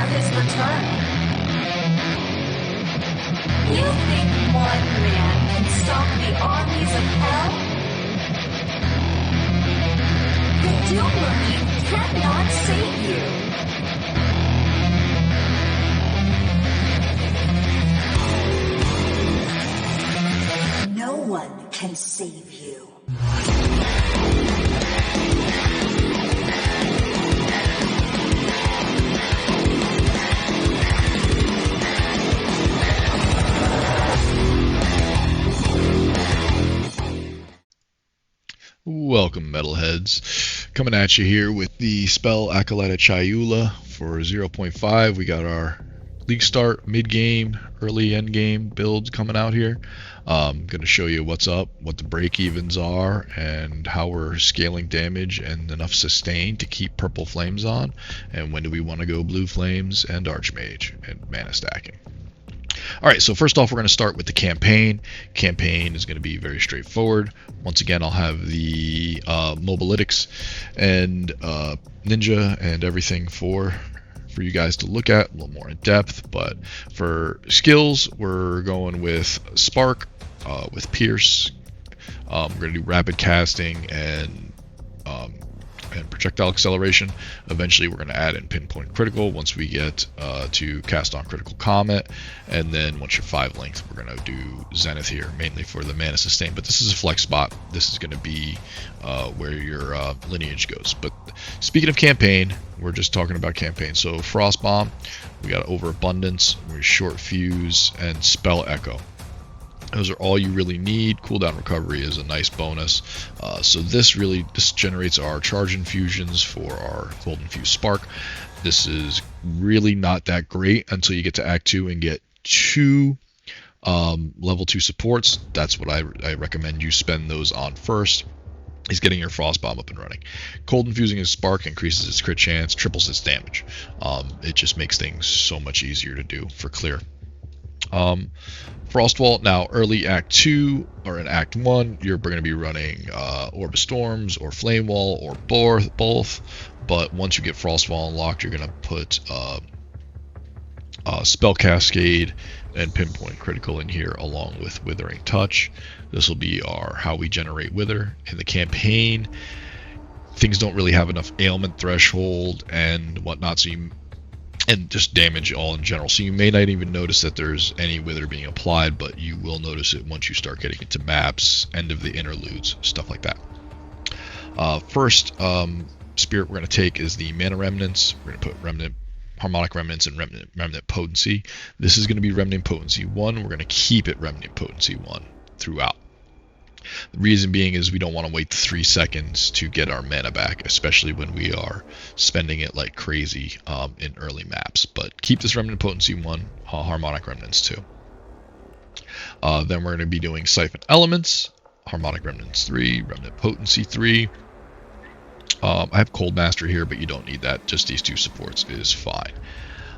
of his return. You think one man can stop the armies of hell? The Doom Marine cannot save you. No one can save you. Welcome, Metalheads. Coming at you here with the spell Acolyte-BUILD-League for 0.5. We got our league start, mid-game, early end-game builds coming out here. I'm going to show you what's up, what the break-evens are, and how we're scaling damage and enough sustain to keep purple flames on, and when do we want to go blue flames and archmage and mana stacking. Alright, so first off, we're going to start with the campaign. Campaign is going to be very straightforward. Once again, I'll have the Mobalytics and Ninja and everything for you guys to look at a little more in depth. But for skills, we're going with Spark, with Pierce. We're going to do rapid casting and projectile acceleration. Eventually we're going to add in pinpoint critical once we get to cast on critical comet, and then once you're 5 length we're going to do zenith here, mainly for the mana sustain, but this is a flex spot. This is going to be where your lineage goes. But speaking of campaign, we're just talking about campaign. So frost bomb, we got overabundance, we short fuse, and spell echo. Those are all you really need. Cooldown recovery is a nice bonus. So this generates our charge infusions for our gold infused spark. This is really not that great until you get to Act 2 and get 2 level 2 supports. That's what I recommend you spend those on first, is getting your frost bomb up and running. Cold infusing his spark increases its crit chance, triples its damage. It just makes things so much easier to do for clear. Frostwall, now early Act 2 or in Act 1, you're going to be running Orb of Storms or Flame Wall or both. But once you get Frostwall unlocked, you're going to put Spell Cascade and Pinpoint Critical in here along with Withering Touch. This will be how we generate Wither in the campaign. Things don't really have enough ailment threshold and whatnot, so and just damage all in general. So you may not even notice that there's any wither being applied, but you will notice it once you start getting into maps, end of the interludes, stuff like that. First spirit we're going to take is the mana remnants. We're going to put harmonic remnants and remnant potency. This is going to be remnant potency 1. We're going to keep it remnant potency 1 throughout. The reason being is we don't want to wait 3 seconds to get our mana back, especially when we are spending it like crazy in early maps. But keep this remnant potency 1, harmonic remnants 2. Then we're going to be doing siphon elements, harmonic remnants 3, remnant potency 3. I have cold master here, but you don't need that. Just these 2 supports is fine.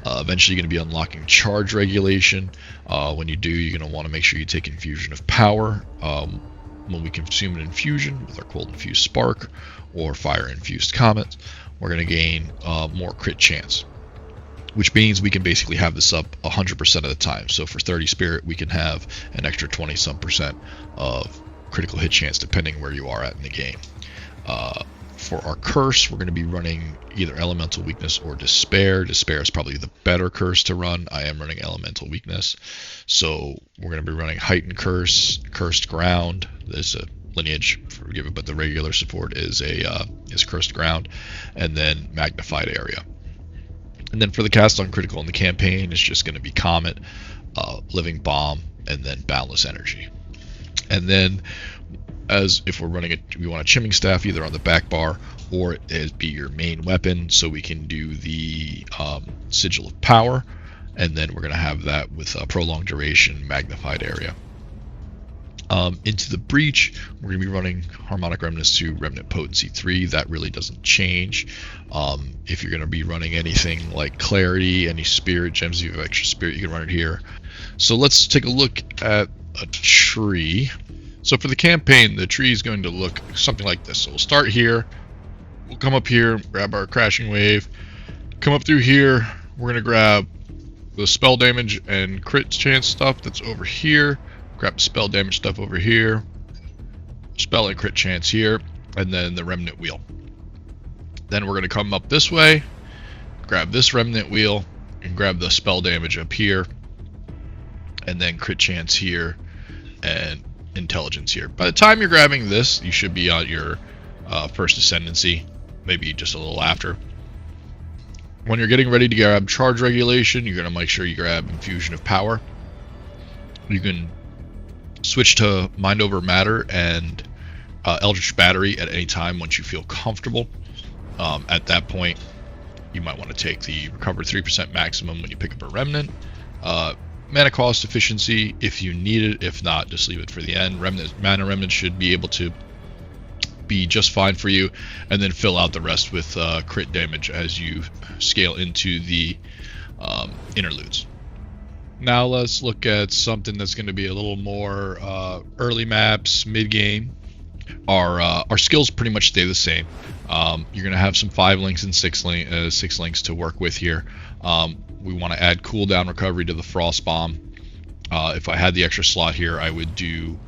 Eventually you're going to be unlocking charge regulation. When you do, you're going to want to make sure you take infusion of power. When we consume an infusion with our cold infused spark or fire infused comet, we're going to gain more crit chance, which means we can basically have this up 100% of the time. So for 30 spirit, we can have an extra 20-some% of critical hit chance depending where you are at in the game. For our curse, we're going to be running either elemental weakness or despair. Despair is probably the better curse to run. I am running elemental weakness, so we're going to be running heightened curse, cursed ground. There's a lineage, forgive it, but the regular support is cursed ground, and then magnified area. And then for the cast on critical in the campaign, it's just going to be comet, living bomb, and then boundless energy. And then as if we're running it, we want a chimming staff either on the back bar or it be your main weapon, so we can do the sigil of power, and then we're going to have that with a prolonged duration, magnified area. Into the breach, we're going to be running harmonic remnants 2, remnant potency 3. That really doesn't change. If you're going to be running anything like clarity, any spirit gems, if you have extra spirit, you can run it here. So let's take a look at a tree. So for the campaign, the tree is going to look something like this. So we'll start here, we'll come up here, grab our crashing wave, come up through here, we're going to grab the spell damage and crit chance stuff that's over here. Grab the spell damage stuff over here. Spell and crit chance here. And then the remnant wheel. Then we're going to come up this way. Grab this remnant wheel. And grab the spell damage up here. And then crit chance here. And intelligence here. By the time you're grabbing this, you should be on your first ascendancy. Maybe just a little after. When you're getting ready to grab charge regulation, you're going to make sure you grab infusion of power. You can switch to mind over matter and eldritch battery at any time once you feel comfortable. At that point, you might want to take the recover 3% maximum when you pick up a remnant. Mana cost efficiency if you need it. If not, just leave it for the end. Mana remnant should be able to be just fine for you, and then fill out the rest with crit damage as you scale into the interludes. Now let's look at something that's going to be a little more early maps, mid game. Our skills pretty much stay the same. You're going to have some 5 links and 6 links to work with here. We want to add cooldown recovery to the frost bomb. If I had the extra slot here, I would do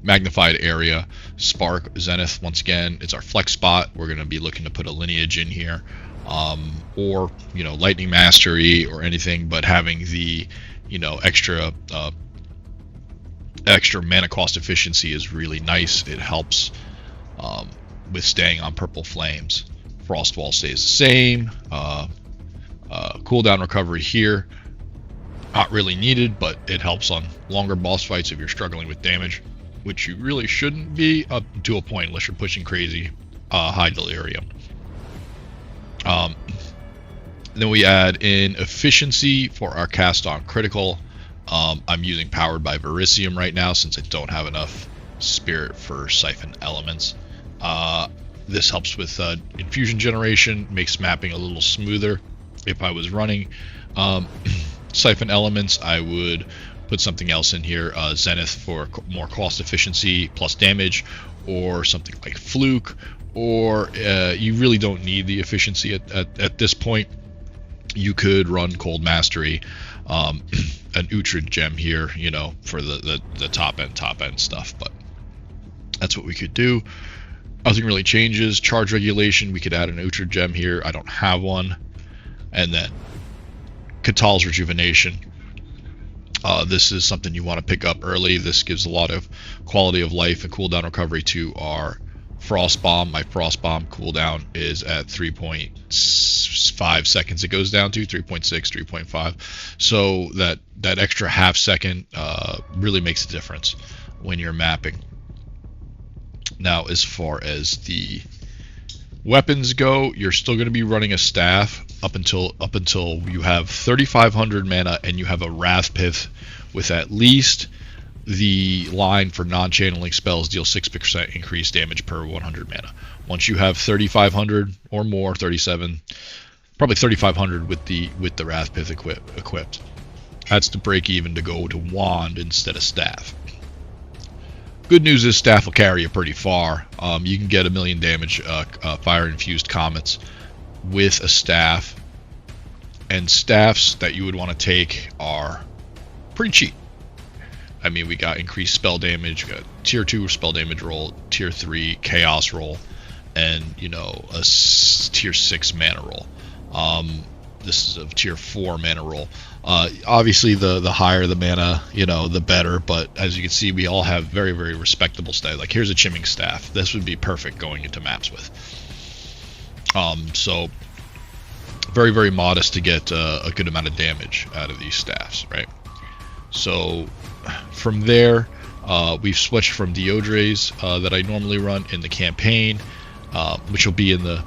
magnified area, spark, zenith. Once again, it's our flex spot. We're going to be looking to put a lineage in here, or lightning mastery or anything, but having the extra mana cost efficiency is really nice. It helps with staying on purple flames. Frost wall stays the same. Cooldown recovery here, not really needed, but it helps on longer boss fights if you're struggling with damage, which you really shouldn't be up to a point unless you're pushing crazy high delirium. Then we add in efficiency for our cast on critical. I'm using powered by Verisium right now since I don't have enough spirit for siphon elements. This helps with infusion generation, makes mapping a little smoother. If I was running siphon elements, I would put something else in here, zenith for more cost efficiency plus damage, or something like fluke, or you really don't need the efficiency at this point. You could run cold mastery, an Uhtred gem here, for the top end stuff, but that's what we could do. Nothing really changes. Charge regulation, we could add an Uhtred gem here. I don't have one. And then Katal's rejuvenation. This is something you want to pick up early. This gives a lot of quality of life and cooldown recovery to our frost bomb. My frost bomb cooldown is at 3.5 seconds. It goes down to 3.6, 3.5. So that extra half second really makes a difference when you're mapping. Now, as far as the weapons go, you're still going to be running a staff up until you have 3,500 mana and you have a Wrath Pith with at least the line for non-channeling spells deal 6% increased damage per 100 mana. Once you have 3,500 or more, 37, probably 3,500 with the Wrath Pith equipped. That's the break even to go to wand instead of staff. Good news is staff will carry you pretty far. You can get 1,000,000 damage fire infused comets with a staff, and staffs that you would want to take are pretty cheap. I mean, we got increased spell damage, we got tier 2 spell damage roll, tier 3 chaos roll, and a tier 6 mana roll. This is a tier 4 mana roll. Obviously the higher the mana, the better, but as you can see, we all have very, very respectable stats. Like, here's a chimming staff. This would be perfect going into maps with. So very, very modest to get a good amount of damage out of these staffs, right? So from there, we've switched from Deodres that I normally run in the campaign, which will be in the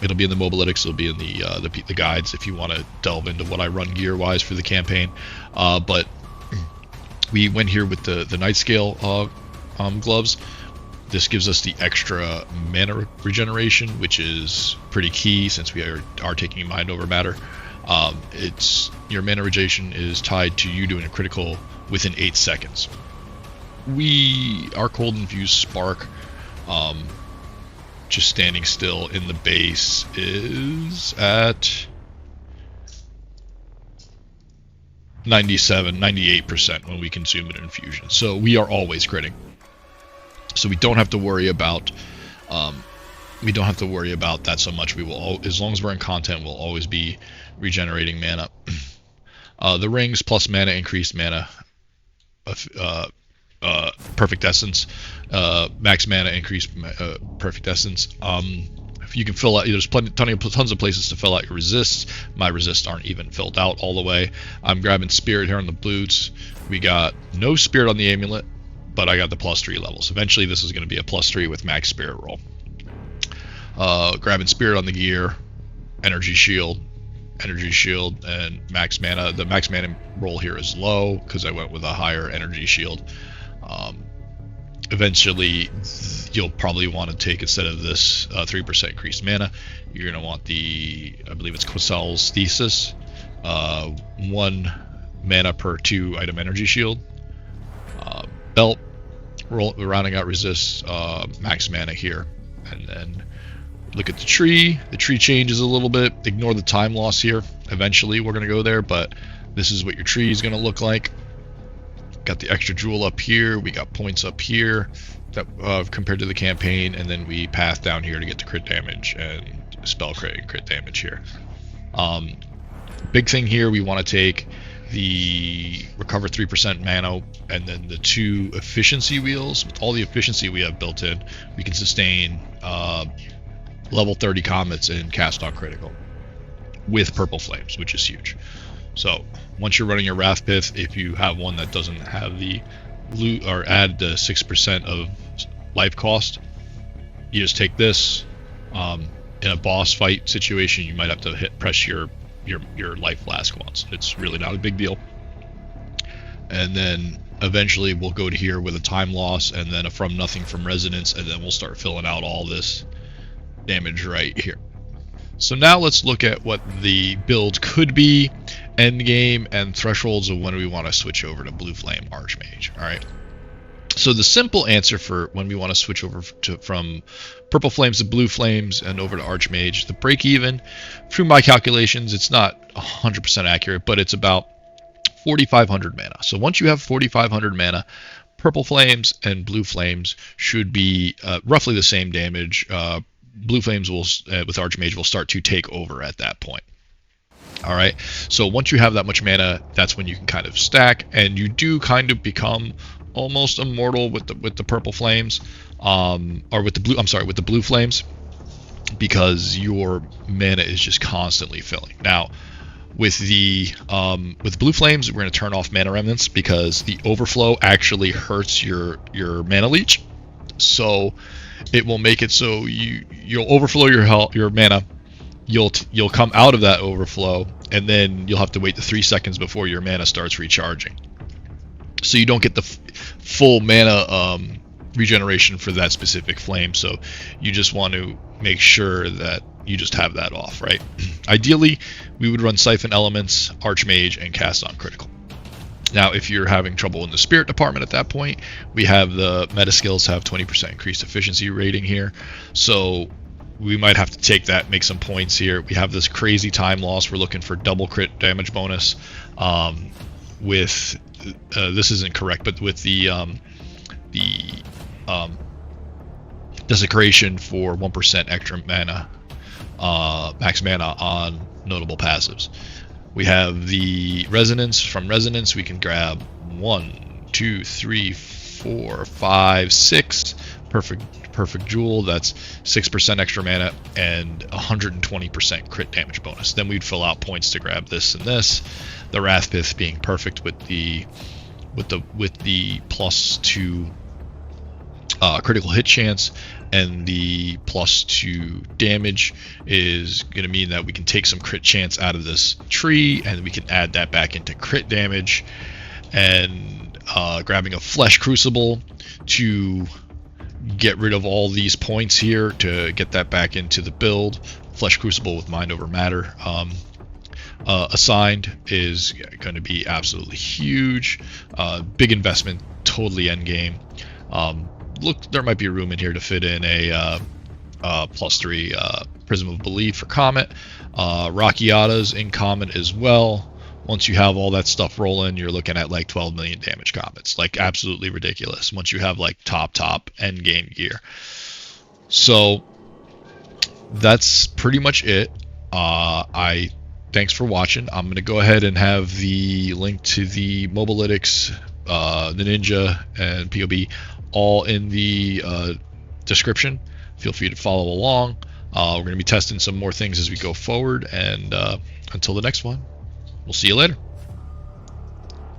Mobalytics. It'll be in the guides if you want to delve into what I run gear wise for the campaign. But we went here with the Night Scale gloves. This gives us the extra mana regeneration, which is pretty key since we are taking mind over matter. It's your mana regeneration is tied to you doing a critical within 8 seconds. Our cold infused spark just standing still in the base is at 97, 98% when we consume an infusion. So we are always critting. So we don't have to worry about that so much. We will, as long as we're in content, we'll always be regenerating mana. The rings plus mana, increased mana, perfect essence, max mana, increased perfect essence. You can fill out. There's tons of places to fill out your resists. My resists aren't even filled out all the way. I'm grabbing spirit here on the boots. We got no spirit on the amulet, but I got the +3 levels. Eventually, this is going to be a +3 with max spirit roll. Grabbing spirit on the gear, energy shield, and max mana. The max mana roll here is low because I went with a higher energy shield. Eventually, you'll probably want to take, instead of this 3% increased mana, you're going to want the, I believe it's Questel's Thesis, 1 mana per 2 item energy shield. Belt, rounding out resists, max mana here. And then look at the tree. The tree changes a little bit. Ignore the time loss here. Eventually, we're going to go there, but this is what your tree is going to look like. Got the extra jewel up here. We got points up here that compared to the campaign, and then we path down here to get the crit damage and spell crit and crit damage here. Big thing here, we want to take the recover 3% mana and then the 2 efficiency wheels. With all the efficiency we have built in, we can sustain level 30 comets and cast on critical with purple flames, which is huge. So once you're running your Wrathpith, if you have one that doesn't have the loot or add the 6% of life cost, you just take this. In a boss fight situation, you might have to press your life flask once. It's really not a big deal. And then eventually we'll go to here with a time loss and then a from nothing from resonance, and then we'll start filling out all this damage right here. So now let's look at what the build could be, end game, and thresholds of when we want to switch over to Blue Flame Archmage. Alright. So the simple answer for when we want to switch over from Purple Flames to Blue Flames and over to Archmage, the break even, through my calculations, it's not 100% accurate, but it's about 4,500 mana. So once you have 4,500 mana, Purple Flames and Blue Flames should be roughly the same damage. Blue Flames will, with Archmage, will start to take over at that point. All right. So once you have that much mana, that's when you can kind of stack, and you do kind of become almost immortal with the Purple Flames, or with the blue. I'm sorry, with the Blue Flames, because your mana is just constantly filling. Now, with Blue Flames, we're going to turn off Mana Remnants because the overflow actually hurts your mana leech. So it will make it so you'll overflow your mana. You'll come out of that overflow, and then you'll have to wait the 3 seconds before your mana starts recharging. So you don't get the full mana regeneration for that specific flame. So you just want to make sure that you just have that off, right? Ideally, we would run Siphon Elements, Archmage, and Cast on Critical. Now, if you're having trouble in the Spirit department at that point, we have the meta skills have 20% increased efficiency rating here. So we might have to take that, make some points here. We have this crazy time loss. We're looking for double crit damage bonus. With this isn't correct, but with the desecration for 1% extra mana, max mana on notable passives. We have the resonance. From resonance, we can grab 1, 2, 3, 4, 5, 6 perfect jewel. That's 6% extra mana and 120% crit damage bonus. Then we'd fill out points to grab this and this. The Wrathpith being perfect with the +2 critical hit chance, and the +2 damage is going to mean that we can take some crit chance out of this tree, and we can add that back into crit damage. And grabbing a Flesh Crucible to get rid of all these points here to get that back into the build. Flesh Crucible with Mind Over Matter assigned is going to be absolutely huge. Big investment, totally end game. Look, there might be room in here to fit in a +3 Prism of Belief for Comet. Rockiatas in Comet as well. Once you have all that stuff rolling, you're looking at like 12 million damage comets. Like absolutely ridiculous once you have like top end game gear. So that's pretty much it. Thanks for watching. I'm going to go ahead and have the link to the Mobalytics, the Ninja, and POB all in the description. Feel free to follow along. We're going to be testing some more things as we go forward, and until the next one, we'll see you later.